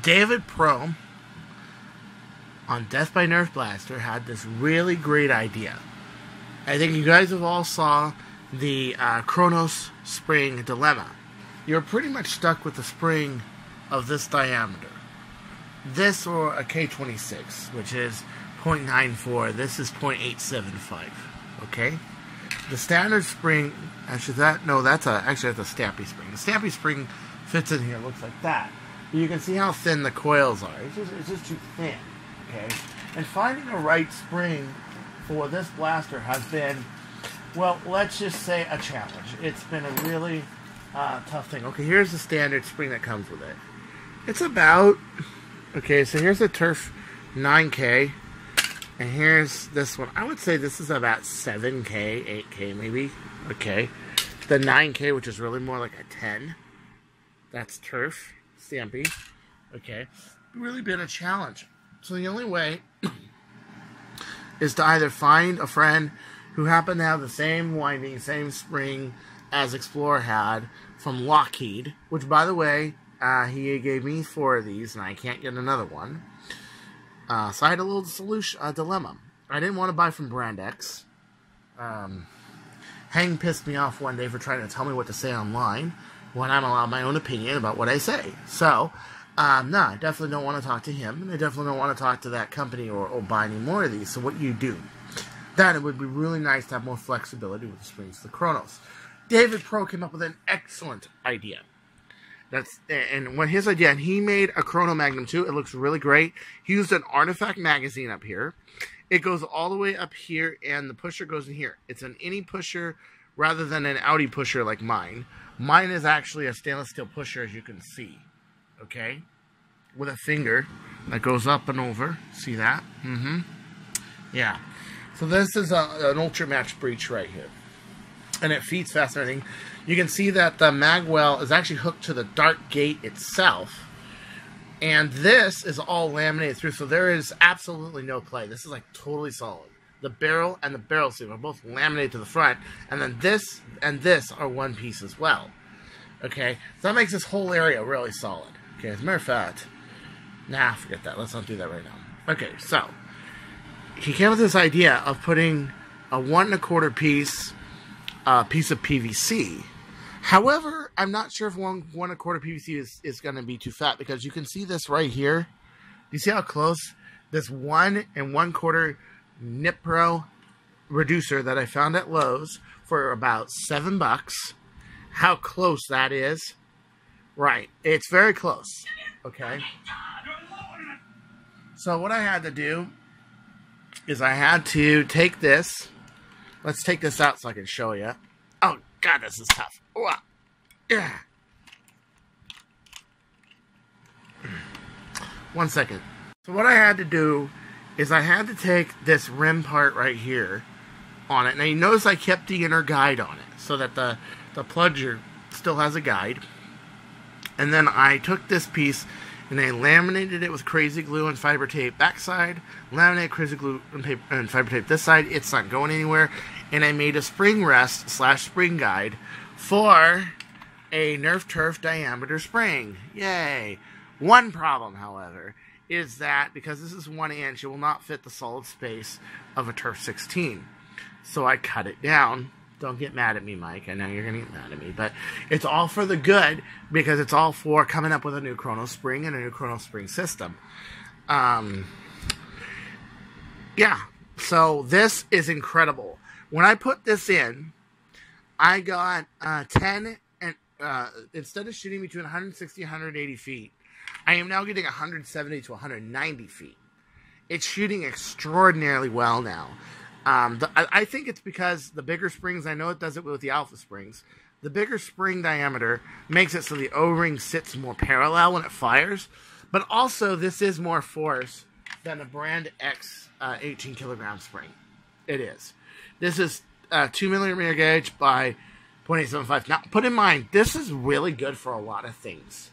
David Pro on Death by Nerf Blaster had this really great idea. I think you guys have all saw the Kronos spring dilemma. You're pretty much stuck with the spring of this diameter. This or a K26, which is 0.94. This is 0.875. Okay? The standard spring, actually that's a Stampy spring. The Stampy spring fits in here, looks like that. But you can see how thin the coils are. It's just too thin. Okay? And finding a right spring for this blaster has been, well, let's just say a challenge. It's been a really tough thing. Okay, here's the standard spring that comes with it. It's about, okay, so here's the Turf 9K, and here's this one. I would say this is about 7K, 8K maybe. Okay, the 9K, which is really more like a 10. That's Turf, Stampy. Okay, really been a challenge. So the only way is to either find a friend who happened to have the same winding, same spring as Explorer had from Lockheed, which, by the way, he gave me 4 of these, and I can't get another one. So I had a little dilemma. I didn't want to buy from Brand X. Hang pissed me off one day for trying to tell me what to say online when I'm allowed my own opinion about what I say. So, no, I definitely don't want to talk to him, and I definitely don't want to talk to that company or buy any more of these. So what you do, then it would be really nice to have more flexibility with the springs of the Kronos. David Pro came up with an excellent idea. And his idea, and he made a KronoMag too. It looks really great. He used an Artifact magazine up here. It goes all the way up here, and the pusher goes in here. It's an innie pusher rather than an outie pusher like mine. Mine is actually a stainless steel pusher, as you can see. Okay? With a finger that goes up and over. See that? Mm-hmm. Yeah. So this is an Ultra Match breech right here. And it feeds fast and everything. You can see that the magwell is actually hooked to the dart gate itself. And this is all laminated through, so there is absolutely no play. This is like totally solid. The barrel and the barrel sleeve are both laminated to the front. And then this and this are one piece as well. Okay? So that makes this whole area really solid. Okay, as a matter of fact, nah, forget that. Let's not do that right now. Okay, so he came with this idea of putting a 1 1/4 piece of PVC. However, I'm not sure if 1 1/4 PVC is going to be too fat, because you can see this right here. You see how close this 1 1/4 Nipro reducer that I found at Lowe's for about $7. How close that is. Right. It's very close. Okay. So what I had to do is I had to take this. Let's take this out so I can show you. Oh, God, this is tough. Ooh, yeah. 1 second. So what I had to do is I had to take this rim part right here on it. Now, you notice I kept the inner guide on it so that the plunger still has a guide. And then I took this piece and I laminated it with crazy glue and fiber tape backside, laminated crazy glue and fiber tape this side. It's not going anywhere. And I made a spring rest / spring guide for a Nerf Turf diameter spring. Yay! One problem, however, is that because this is 1 inch, it will not fit the solid space of a Turf 16. So I cut it down. Don't get mad at me, Mike. I know you're going to get mad at me. But it's all for the good, because it's all for coming up with a new Chrono Spring and a new Chrono Spring system. Yeah. So this is incredible. When I put this in, I got 10, and instead of shooting between 160 and 180 feet, I am now getting 170 to 190 feet. It's shooting extraordinarily well now. I think it's because the bigger springs, I know it does it with the Alpha springs, the bigger spring diameter makes it so the O-ring sits more parallel when it fires, but also this is more force than a Brand X 18 kilogram spring. It is. This is 2mm gauge by 0.875. Now, put in mind, this is really good for a lot of things.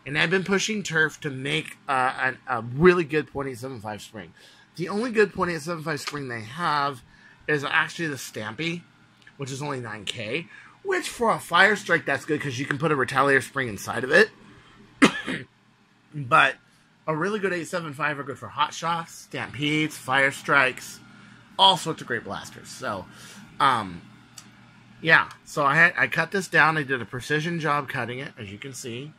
And I've been pushing Turf to make a really good 0.875 spring. The only good 0.875 spring they have is actually the Stampy, which is only 9K. Which, for a Fire Strike, that's good because you can put a Retaliator spring inside of it. But a really good 875 are good for hot shots, stampedes, fire strikes, all sorts of great blasters. So, yeah. So I cut this down. I did a precision job cutting it, as you can see.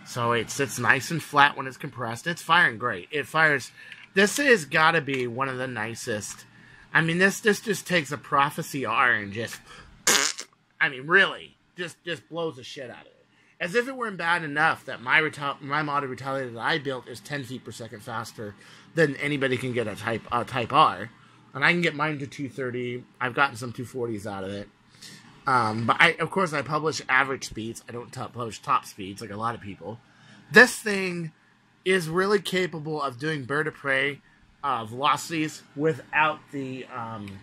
So it sits nice and flat when it's compressed. It's firing great. It fires. This has got to be one of the nicest. I mean, this just takes a Prophecy R and just, I mean, really, just blows the shit out of it. As if it weren't bad enough that my modded Retaliator that I built is 10 feet per second faster than anybody can get a Type R. And I can get mine to 230. I've gotten some 240s out of it. But of course, I publish average speeds. I don't publish top speeds like a lot of people. This thing is really capable of doing bird of prey velocities without the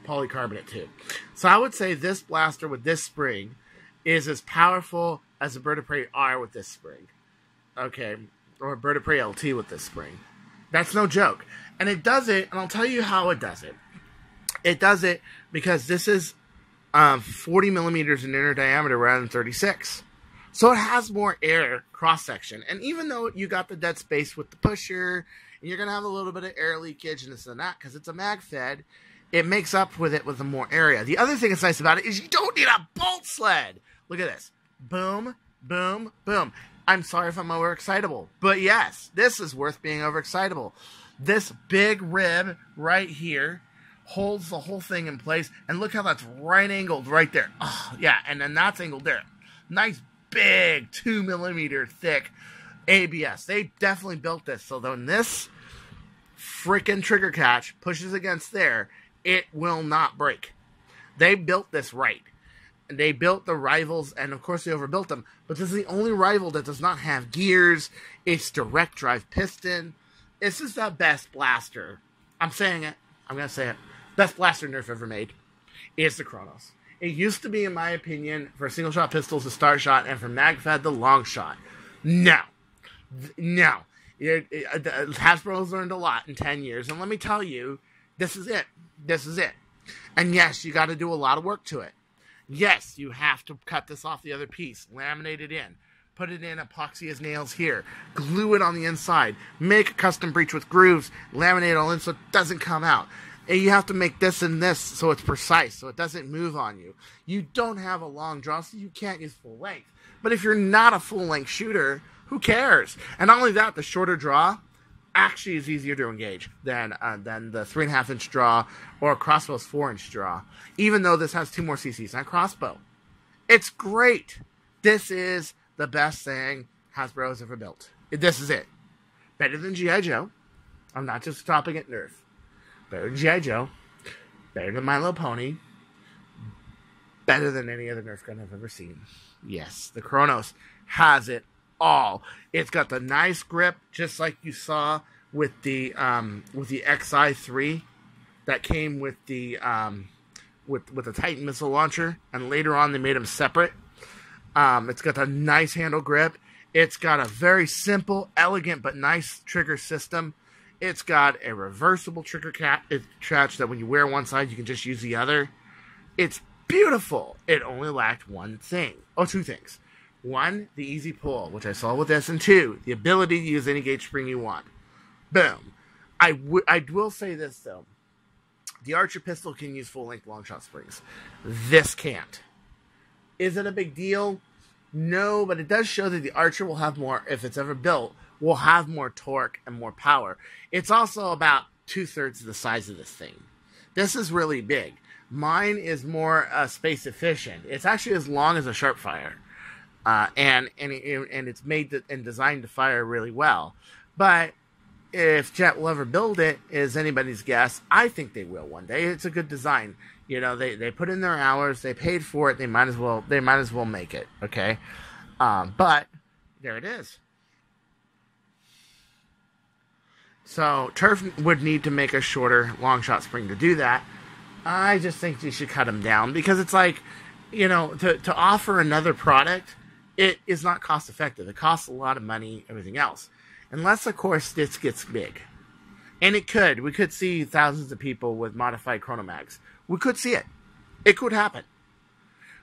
polycarbonate tube. So I would say this blaster with this spring is as powerful as a bird of prey R with this spring. Okay, or a bird of prey LT with this spring. That's no joke. And it does it, and I'll tell you how it does it. It does it because this is 40 millimeters in inner diameter rather than 36. So it has more air cross-section. And even though you got the dead space with the pusher, and you're going to have a little bit of air leakage and this and that, because it's a mag fed, it makes up with it with the more area. The other thing that's nice about it is you don't need a bolt sled. Look at this. Boom, boom, boom. I'm sorry if I'm overexcitable, but yes, this is worth being overexcitable. This big rib right here holds the whole thing in place, and look how that's right angled right there. Oh, yeah, and then that's angled there. Nice big 2 millimeter thick ABS. They definitely built this so that when this freaking trigger catch pushes against there, it will not break. They built this right. They built the rivals, and of course they overbuilt them, but this is the only rival that does not have gears. It's direct drive piston. This is the best blaster. I'm saying it. I'm going to say it. Best blaster Nerf ever made is the Kronos. It used to be, in my opinion, for single shot pistols, the start shot, and for MagFed, the long shot. No. Hasbro has learned a lot in 10 years, and let me tell you, this is it. This is it. And yes, you got to do a lot of work to it. Yes, you have to cut this off the other piece, laminate it in, put it in epoxy as nails here, glue it on the inside, make a custom breech with grooves, laminate it all in so it doesn't come out. And you have to make this and this so it's precise, so it doesn't move on you. You don't have a long draw, so you can't use full length. But if you're not a full-length shooter, who cares? And not only that, the shorter draw actually is easier to engage than the 3.5-inch draw or a crossbow's 4-inch draw, even though this has 2 more cc's on crossbow. It's great. This is the best thing Hasbro has ever built. This is it. Better than G.I. Joe. I'm not just stopping at Nerf. Better than G.I. Joe. Better than My Little Pony. Better than any other Nerf gun I've ever seen. Yes, the Kronos has it all. It's got the nice grip, just like you saw with the XI3 that came with the with the Titan missile launcher, and later on they made them separate. It's got a nice handle grip. It's got a very simple, elegant, but nice trigger system. It's got a reversible trigger catch that when you wear one side, you can just use the other. It's beautiful. It only lacked one thing. Oh, 2 things. 1, the easy pull, which I saw with this, and 2, the ability to use any gauge spring you want. Boom. I will say this, though. The Archer pistol can use full-length long-shot springs. This can't. Is it a big deal? No, but it does show that the Archer will have more, if it's ever built, will have more torque and more power. It's also about 2/3 the size of this thing. This is really big. Mine is more space efficient. It's actually as long as a Sharpfire. And it's made and designed to fire really well. But if Jet will ever build it is anybody's guess. I think they will one day. It's a good design. You know, they put in their hours, they paid for it, they might as well make it. Okay, but there it is. So Turf would need to make a shorter long shot spring to do that. I just think you should cut them down because it's like, you know, to offer another product, it is not cost effective. It costs a lot of money, everything else. Unless, of course, this gets big. And it could. We could see thousands of people with modified KronoMags. We could see it. It could happen.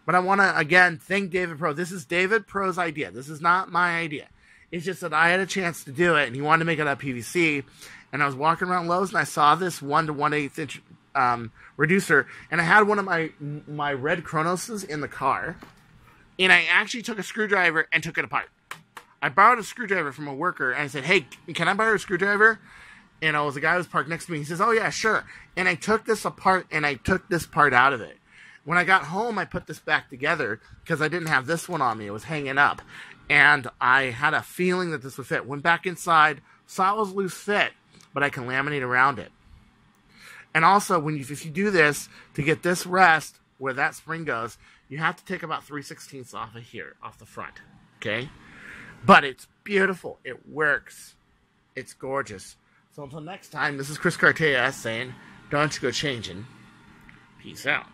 But I want to, again, thank David Pro. This is David Pro's idea. This is not my idea. It's just that I had a chance to do it, and he wanted to make it out of PVC. And I was walking around Lowe's, and I saw this 1 to 1/8 inch reducer, and I had one of my red Kronoses in the car, and I actually took a screwdriver and took it apart. I borrowed a screwdriver from a worker, and I said, "Hey, can I borrow a screwdriver?" And it was the guy who was parked next to me. He says, "Oh yeah, sure." And I took this apart, and I took this part out of it. When I got home, I put this back together because I didn't have this one on me. It was hanging up. And I had a feeling that this would fit. Went back inside, saw it was loose fit, but I can laminate around it. And also, if you do this, to get this rest where that spring goes, you have to take about 3/16 off of here, off the front. Okay? But it's beautiful. It works. It's gorgeous. So until next time, this is Chris Cartaya saying, don't you go changing. Peace out.